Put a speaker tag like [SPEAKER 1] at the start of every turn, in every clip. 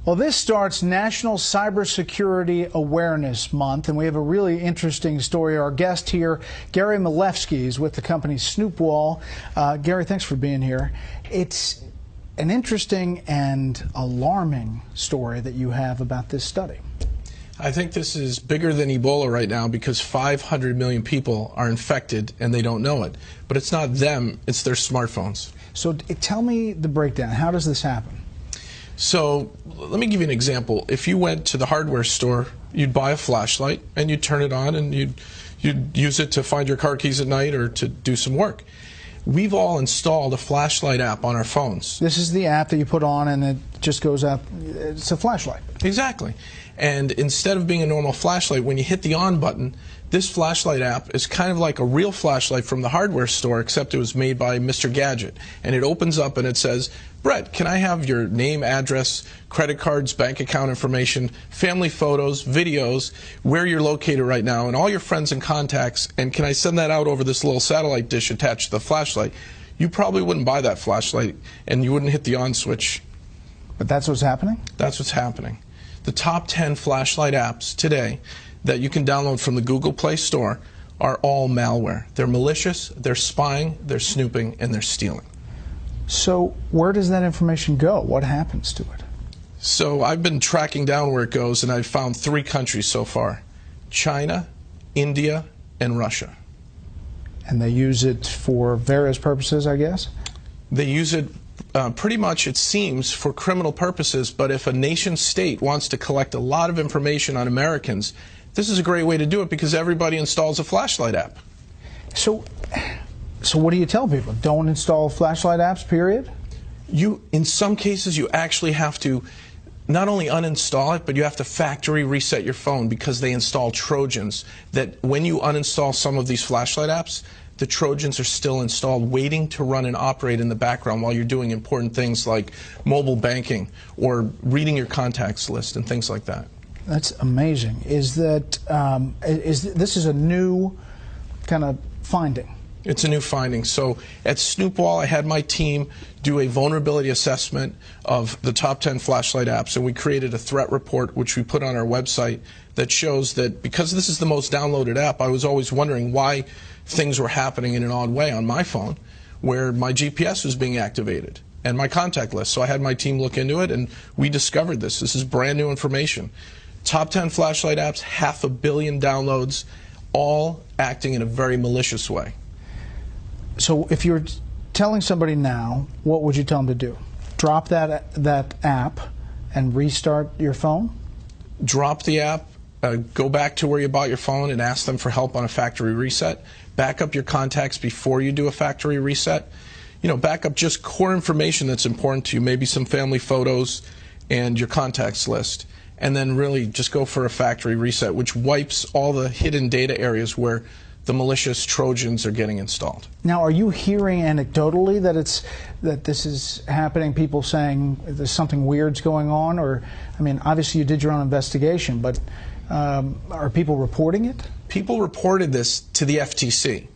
[SPEAKER 1] Well, this starts National Cybersecurity Awareness Month, and we have a really interesting story. Our guest here, Gary Malefsky, is with the company Snoopwall. Gary, thanks for being here. It's an interesting and alarming story that you have about this study.
[SPEAKER 2] I think this is bigger than Ebola right now because 500 million people are infected and they don't know it. But it's not them, it's their smartphones.
[SPEAKER 1] So tell me the breakdown. How does this happen?
[SPEAKER 2] So let me give you an example. If you went to the hardware store, you'd buy a flashlight and you'd turn it on and you'd use it to find your car keys at night or to do some work. We've all installed a flashlight app on our phones.
[SPEAKER 1] This is the app that you put on and it just goes up. It's a flashlight.
[SPEAKER 2] Exactly. And instead of being a normal flashlight, when you hit the on button, this flashlight app is kind of like a real flashlight from the hardware store, except it was made by Mr. Gadget. And it opens up and it says, Brett, can I have your name, address, credit cards, bank account information, family photos, videos, where you're located right now, and all your friends and contacts, and can I send that out over this little satellite dish attached to the flashlight? You probably wouldn't buy that flashlight, and you wouldn't hit the on switch.
[SPEAKER 1] But that's what's happening?
[SPEAKER 2] That's what's happening. The top 10 flashlight apps today that you can download from the Google Play Store are all malware. They're malicious, they're spying, they're snooping, and they're stealing.
[SPEAKER 1] So where does that information go? What happens to it?
[SPEAKER 2] So I've been tracking down where it goes, and I've found 3 countries so far: China, India, and Russia.
[SPEAKER 1] And they use it for various purposes, I guess?
[SPEAKER 2] They use it pretty much, it seems, for criminal purposes, but if a nation state wants to collect a lot of information on Americans, this is a great way to do it because everybody installs a flashlight app.
[SPEAKER 1] So what do you tell people? Don't install flashlight apps, period?
[SPEAKER 2] In some cases, you actually have to not only uninstall it, but you have to factory reset your phone because they install Trojans that when you uninstall some of these flashlight apps, the Trojans are still installed waiting to run and operate in the background while you're doing important things like mobile banking or reading your contacts list and things like that.
[SPEAKER 1] That's amazing. This is a new kind of finding?
[SPEAKER 2] It's a new finding. So at Snoopwall, I had my team do a vulnerability assessment of the top 10 flashlight apps, and we created a threat report which we put on our website that shows that because this is the most downloaded app, I was always wondering why things were happening in an odd way on my phone where my GPS was being activated and my contact list. So I had my team look into it, and we discovered this. This is brand new information. Top 10 flashlight apps, 500 million downloads, all acting in a very malicious way.
[SPEAKER 1] So if you're telling somebody now, what would you tell them to do? Drop that app and restart your phone?
[SPEAKER 2] Drop the app, go back to where you bought your phone and ask them for help on a factory reset. Back up your contacts before you do a factory reset. You know, back up just core information that's important to you, maybe some family photos and your contacts list. And then really just go for a factory reset, which wipes all the hidden data areas where the malicious Trojans are getting installed.
[SPEAKER 1] Now, are you hearing anecdotally that this is happening? People saying there's something weird's going on, or I mean, obviously you did your own investigation, but are people reporting it?
[SPEAKER 2] People reported this to the FTC,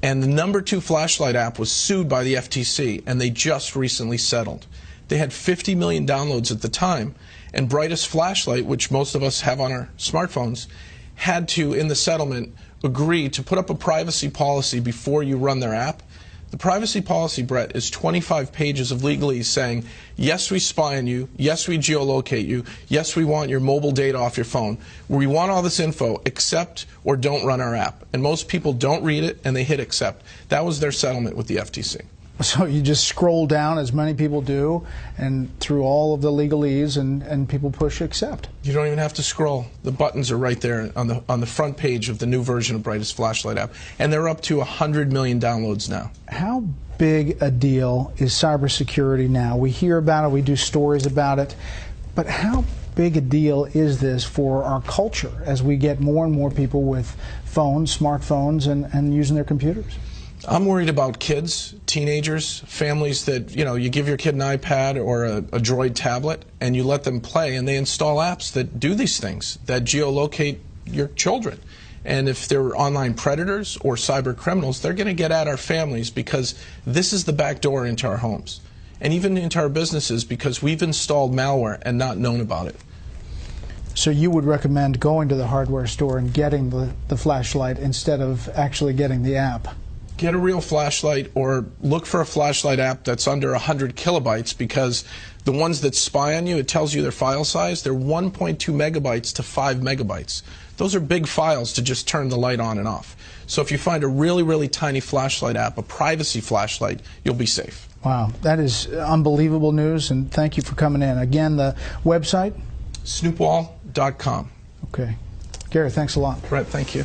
[SPEAKER 2] and the #2 flashlight app was sued by the FTC, and they just recently settled. They had 50 million downloads at the time, and Brightest Flashlight, which most of us have on our smartphones, had to, in the settlement, agree to put up a privacy policy before you run their app. The privacy policy, Brett, is 25 pages of legalese saying, yes, we spy on you, yes, we geolocate you, yes, we want your mobile data off your phone. We want all this info, accept or don't run our app. And most people don't read it and they hit accept. That was their settlement with the FTC.
[SPEAKER 1] So you just scroll down, as many people do, and through all of the legalese, and people push accept.
[SPEAKER 2] You don't even have to scroll. The buttons are right there on the front page of the new version of Brightest Flashlight app, and they're up to 100 million downloads now.
[SPEAKER 1] How big a deal is cybersecurity now? We hear about it, we do stories about it, but how big a deal is this for our culture as we get more and more people with phones, smartphones, and using their computers?
[SPEAKER 2] I'm worried about kids, teenagers, families that, you give your kid an iPad or a Droid tablet and you let them play and they install apps that do these things, that geolocate your children. And if they're online predators or cyber criminals, they're going to get at our families because this is the back door into our homes. and even into our businesses because we've installed malware and not known about it.
[SPEAKER 1] So you would recommend going to the hardware store and getting the flashlight instead of actually getting the app?
[SPEAKER 2] Get a real flashlight, or look for a flashlight app that's under 100 kilobytes, because the ones that spy on you, it tells you their file size, they're 1.2 megabytes to 5 megabytes. Those are big files to just turn the light on and off. So if you find a really, really tiny flashlight app, a privacy flashlight, you'll be safe.
[SPEAKER 1] Wow, that is unbelievable news, and thank you for coming in. Again, the website?
[SPEAKER 2] Snoopwall.com.
[SPEAKER 1] Okay. Gary, thanks a lot.
[SPEAKER 2] Brett, thank you.